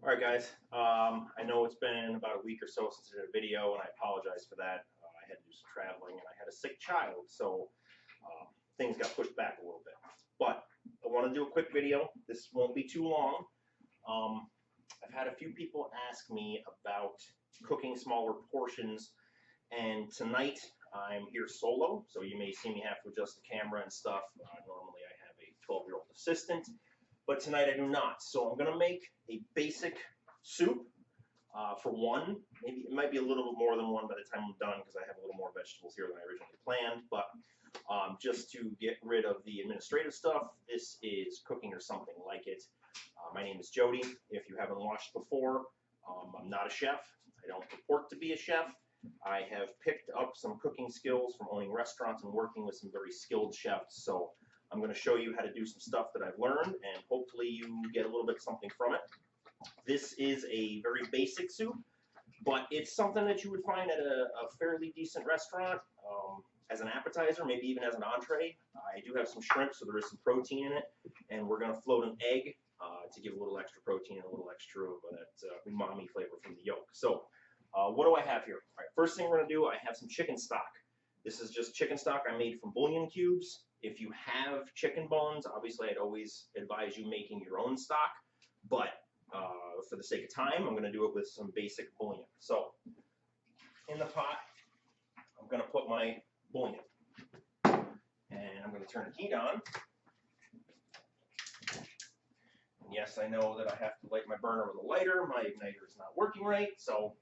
All right, guys. I know it's been about a week or so since I did a video, and I apologize for that. I had to do some traveling, and I had a sick child, so things got pushed back a little bit. But I want to do a quick video. This won't be too long. I've had a few people ask me about cooking smaller portions, and tonight I'm here solo, so you may see me have to adjust the camera and stuff. Normally I have a 12-year-old assistant, but tonight I do not. So I'm going to make a basic soup for one. Maybe it might be a little bit more than one by the time I'm done because I have a little more vegetables here than I originally planned. But just to get rid of the administrative stuff, this is cooking or something like it. My name is Jody. If you haven't watched before, I'm not a chef. I don't purport to be a chef. I have picked up some cooking skills from owning restaurants and working with some very skilled chefs. So I'm going to show you how to do some stuff that I've learned, and hopefully you get a little bit something from it. This is a very basic soup, but it's something that you would find at a fairly decent restaurant as an appetizer, maybe even as an entree. I do have some shrimp, so there is some protein in it, and we're going to float an egg to give a little extra protein and a little extra of that umami flavor from the yolk. So what do I have here? All right, first thing we're going to do, I have some chicken stock. This is just chicken stock I made from bouillon cubes. If you have chicken bones, obviously I'd always advise you making your own stock, but for the sake of time, I'm going to do it with some basic bouillon. So in the pot, I'm going to put my bouillon, and I'm going to turn the heat on. And yes, I know that I have to light my burner with a lighter. My igniter is not working right, so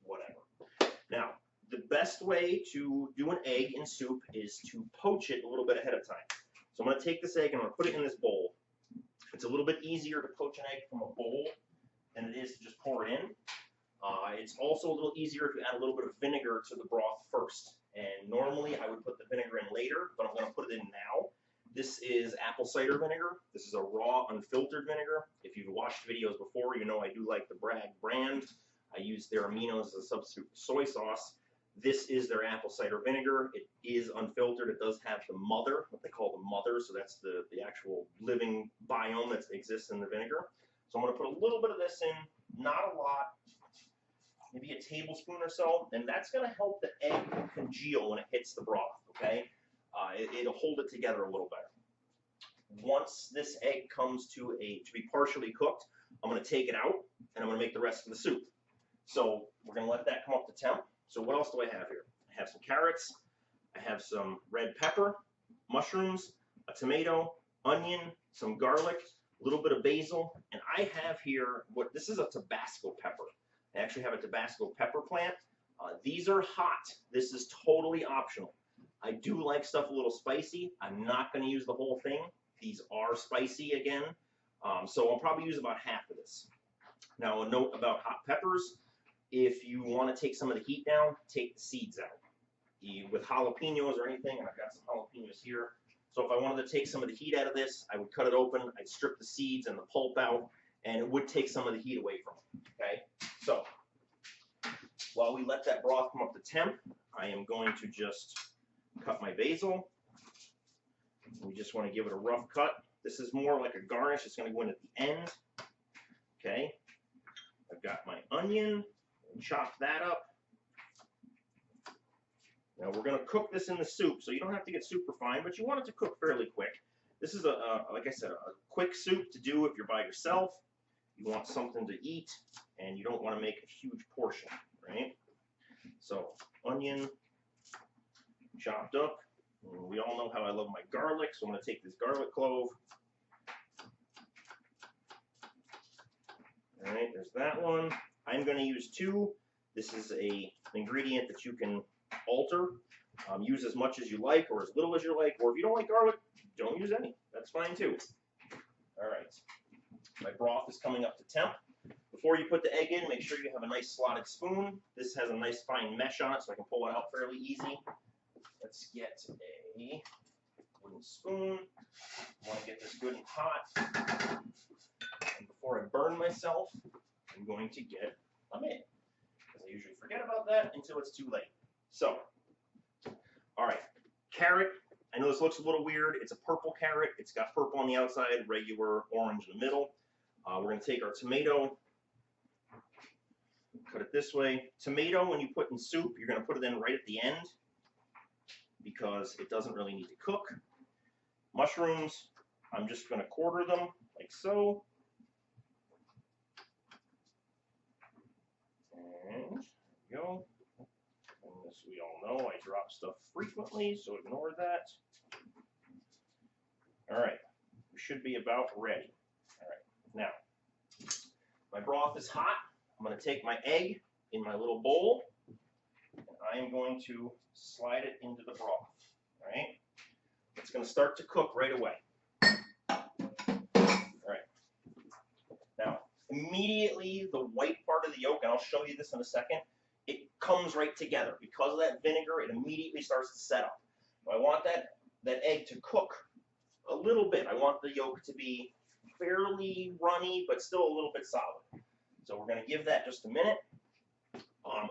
whatever. Now, the best way to do an egg in soup is to poach it a little bit ahead of time. So I'm going to take this egg and I'm going to put it in this bowl. It's a little bit easier to poach an egg from a bowl than it is to just pour it in. It's also a little easier if you add a little bit of vinegar to the broth first. And normally I would put the vinegar in later, but I'm going to put it in now. This is apple cider vinegar. This is a raw, unfiltered vinegar. If you've watched videos before, you know I do like the Bragg brand. I use their aminos as a substitute for soy sauce. This is their apple cider vinegar. It is unfiltered. It does have the mother, what they call the mother, so that's the actual living biome that exists in the vinegar. So I'm going to put a little bit of this in, not a lot, maybe a tablespoon or so, and that's going to help the egg congeal when it hits the broth, okay? It'll hold it together a little better. Once this egg comes to be partially cooked, I'm going to take it out, and I'm going to make the rest of the soup. So we're going to let that come up to temp. So what else do I have here? I have some carrots, I have some red pepper, mushrooms, a tomato, onion, some garlic, a little bit of basil, and I have here this is a Tabasco pepper. I actually have a Tabasco pepper plant. These are hot. This is totally optional. I do like stuff a little spicy. I'm not going to use the whole thing. These are spicy again, so I'll probably use about half of this. Now a note about hot peppers. If you want to take some of the heat down, take the seeds out. With jalapenos or anything, and I've got some jalapenos here. So if I wanted to take some of the heat out of this, I would cut it open, I'd strip the seeds and the pulp out, and it would take some of the heat away from it, okay? So while we let that broth come up to temp, I am going to just cut my basil. We just want to give it a rough cut. This is more like a garnish. It's going to go in at the end, okay? I've got my onion. Chop that up. Now we're going to cook this in the soup, so you don't have to get super fine, but you want it to cook fairly quick. This is like I said, a quick soup to do if you're by yourself. You want something to eat, and you don't want to make a huge portion, right? So onion chopped up. And we all know how I love my garlic, so I'm going to take this garlic clove. All right, there's that one. I'm going to use two. This is an ingredient that you can alter. Use as much as you like or as little as you like. Or if you don't like garlic, don't use any. That's fine too. All right. My broth is coming up to temp. Before you put the egg in, make sure you have a nice slotted spoon. This has a nice fine mesh on it, so I can pull it out fairly easy. Let's get a wooden spoon. I want to get this good and hot. And before I burn myself, I'm going to get a mitt, because I usually forget about that until it's too late. So, all right, carrot. I know this looks a little weird. It's a purple carrot. It's got purple on the outside, regular orange in the middle. We're going to take our tomato, Cut it this way. Tomato, when you put in soup, you're going to put it in right at the end because it doesn't really need to cook. Mushrooms, I'm just going to quarter them like so. And there we go. And as we all know, I drop stuff frequently, so ignore that. All right, we should be about ready. All right, now, my broth is hot. I'm going to take my egg in my little bowl, and I am going to slide it into the broth. All right, it's going to start to cook right away. All right, now immediately the white part of the yolk, and I'll show you this in a second, it comes right together. Because of that vinegar, it immediately starts to set up. I want that egg to cook a little bit. I want the yolk to be fairly runny, but still a little bit solid. So we're going to give that just a minute.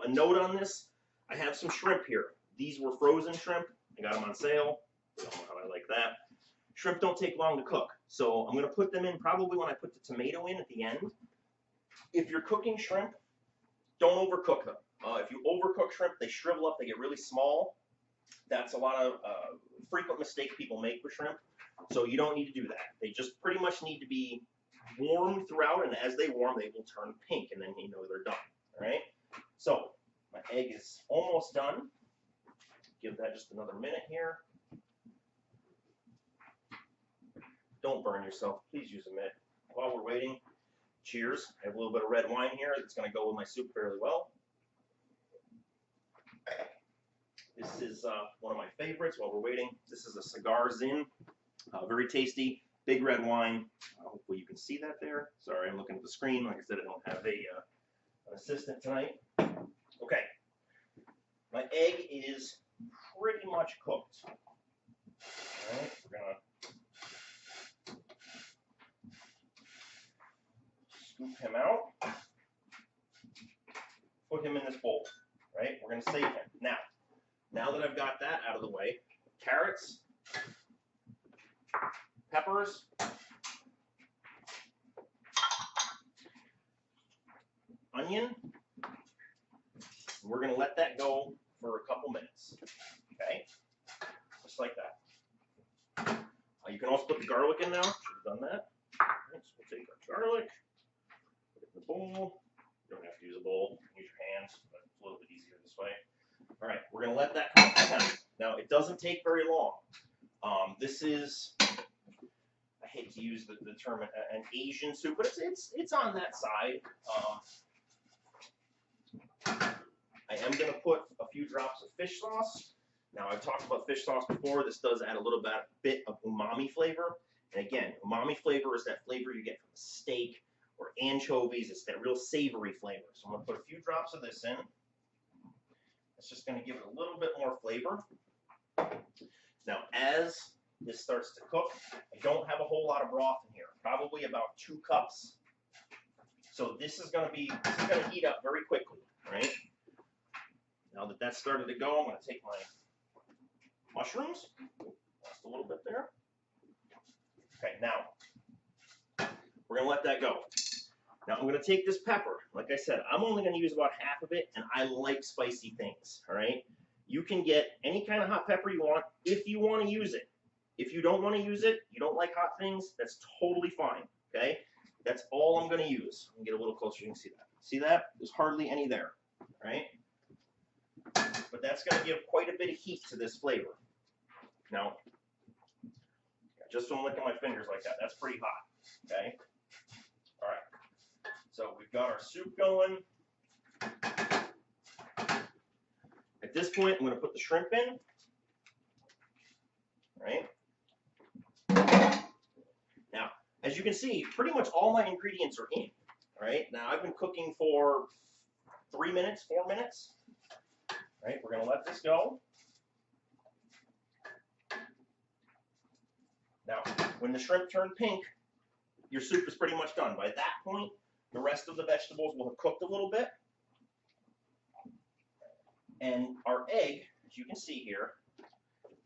A note on this, I have some shrimp here. These were frozen shrimp. I got them on sale. I don't know how I like that. Shrimp don't take long to cook. So I'm going to put them in probably when I put the tomato in at the end. If you're cooking shrimp, don't overcook them. If you overcook shrimp, they shrivel up, they get really small. That's a lot of frequent mistake people make with shrimp. So you don't need to do that. They just pretty much need to be warm throughout, and as they warm, they will turn pink, and then you know they're done. All right? So my egg is almost done. Give that just another minute here. Don't burn yourself. Please use a mitt. While we're waiting, cheers. I have a little bit of red wine here that's going to go with my soup fairly well. This is one of my favorites while we're waiting. This is a Cigar Zin. Very tasty, big red wine. Hopefully you can see that there. Sorry, I'm looking at the screen. Like I said, I don't have an assistant tonight. Okay. My egg is pretty much cooked. All right, we're going to scoop him out. Put him in this bowl, right? We're going to save him. Now that I've got that out of the way, carrots, peppers, onion. We're going to let that go for a couple minutes, okay? Just like that. You can also put the garlic in now. Should have done that. Right, so we'll take our garlic, put it in the bowl. You don't have to use a bowl. Use your hands, but it's a little bit easier this way. All right, we're going to let that come down. Now, it doesn't take very long. This is, I hate to use the term an Asian soup, but it's on that side. I am going to put a few drops of fish sauce. Now, I've talked about fish sauce before. This does add a little bit of umami flavor. And again, umami flavor is that flavor you get from a steak or anchovies. It's that real savory flavor. So I'm going to put a few drops of this in. It's just going to give it a little bit more flavor. Now, as this starts to cook, I don't have a whole lot of broth in here. Probably about 2 cups. So this is going to heat up very quickly, right? Now that that's started to go, I'm going to take my mushrooms. Just a little bit there. Okay, now we're going to let that go. Now I'm going to take this pepper. Like I said, I'm only going to use about half of it, and I like spicy things, all right? You can get any kind of hot pepper you want if you want to use it. If you don't want to use it, you don't like hot things, that's totally fine, okay? That's all I'm going to use. Let me get a little closer, you can see that. See that? There's hardly any there, right? But that's going to give quite a bit of heat to this flavor. Now, just from licking my fingers like that, that's pretty hot, okay? All right. So we've got our soup going. At this point, I'm going to put the shrimp in. Right? Now, as you can see, pretty much all my ingredients are in. Right? Now, I've been cooking for 3 minutes, 4 minutes. Right? We're going to let this go. Now, when the shrimp turn pink, your soup is pretty much done. By that point, the rest of the vegetables will have cooked a little bit. And our egg, as you can see here,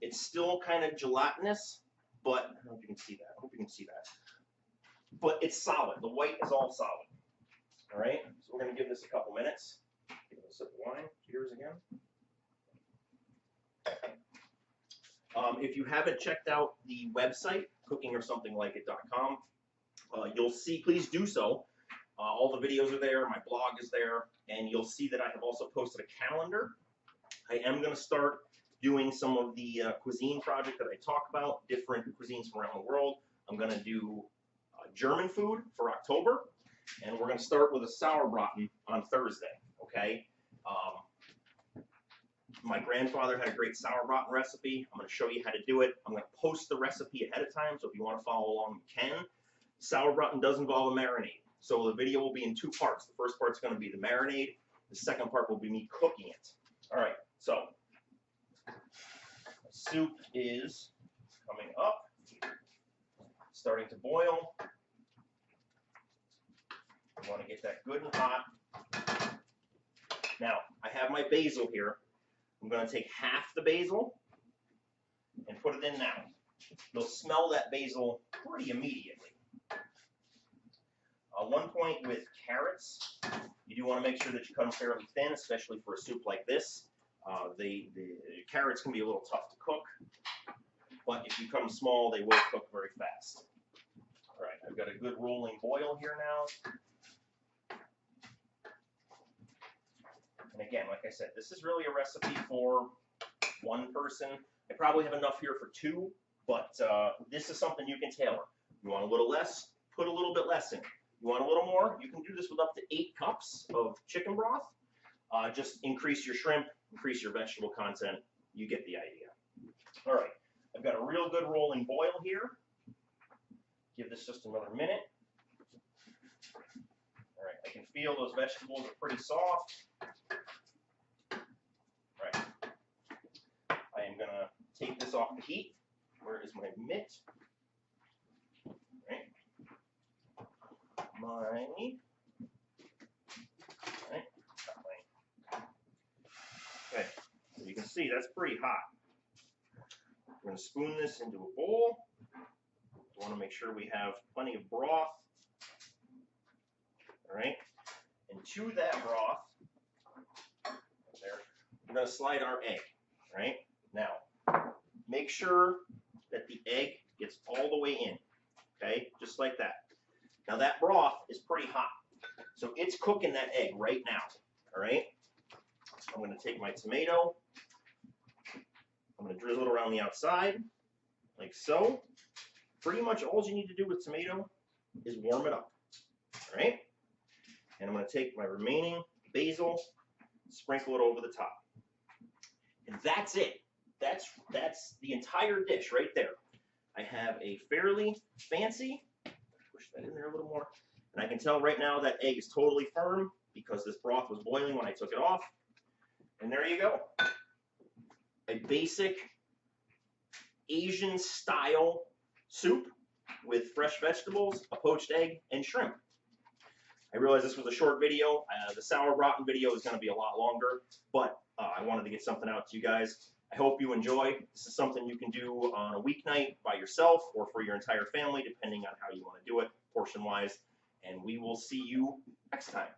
it's still kind of gelatinous, but I don't know if you can see that. I hope you can see that. But it's solid. The white is all solid. All right, so we're going to give this a couple minutes. Give it a sip of wine. Cheers again. If you haven't checked out the website, cookingorsomethingLikeIt.com, you'll see, please do so. All the videos are there, my blog is there, and you'll see that I have also posted a calendar. I am going to start doing some of the cuisine project that I talk about, different cuisines from around the world. I'm going to do German food for October, and we're going to start with a sauerbraten on Thursday, okay? My grandfather had a great sauerbraten recipe. I'm going to show you how to do it. I'm going to post the recipe ahead of time, so if you want to follow along, you can. Sauerbraten does involve a marinade, so the video will be in two parts. The first part's going to be the marinade. The second part will be me cooking it. All right, so soup is coming up, starting to boil. You want to get that good and hot. Now, I have my basil here. I'm going to take half the basil and put it in now. You'll smell that basil pretty immediately. One point with carrots, you do want to make sure that you cut them fairly thin, especially for a soup like this. The carrots can be a little tough to cook, but if you cut them small, they will cook very fast. All right, I've got a good rolling boil here now. And again, like I said, this is really a recipe for one person. I probably have enough here for two, but this is something you can tailor. You want a little less, put a little bit less in. You want a little more, you can do this with up to 8 cups of chicken broth. Just increase your shrimp, increase your vegetable content. You get the idea. All right, I've got a real good rolling boil here. Give this just another minute. All right, I can feel those vegetables are pretty soft. All right, I am gonna take this off the heat. Where is my mitt? All right. Okay, so you can see that's pretty hot. We're going to spoon this into a bowl. We want to make sure we have plenty of broth. All right, and to that broth, there, we're going to slide our egg. Right now, make sure that the egg gets all the way in. Okay, just like that. Now that broth is pretty hot, so it's cooking that egg right now, all right? I'm going to take my tomato, I'm going to drizzle it around the outside, like so. Pretty much all you need to do with tomato is warm it up, all right? And I'm going to take my remaining basil, sprinkle it over the top. And that's it. That's the entire dish right there. I have a fairly fancy, push that in there a little more. And I can tell right now that egg is totally firm because this broth was boiling when I took it off. And there you go. A basic Asian style soup with fresh vegetables, a poached egg, and shrimp. I realize this was a short video. The sauerbraten video is going to be a lot longer, but I wanted to get something out to you guys. I hope you enjoy. This is something you can do on a weeknight by yourself or for your entire family, depending on how you want to do it, portion-wise. And we will see you next time.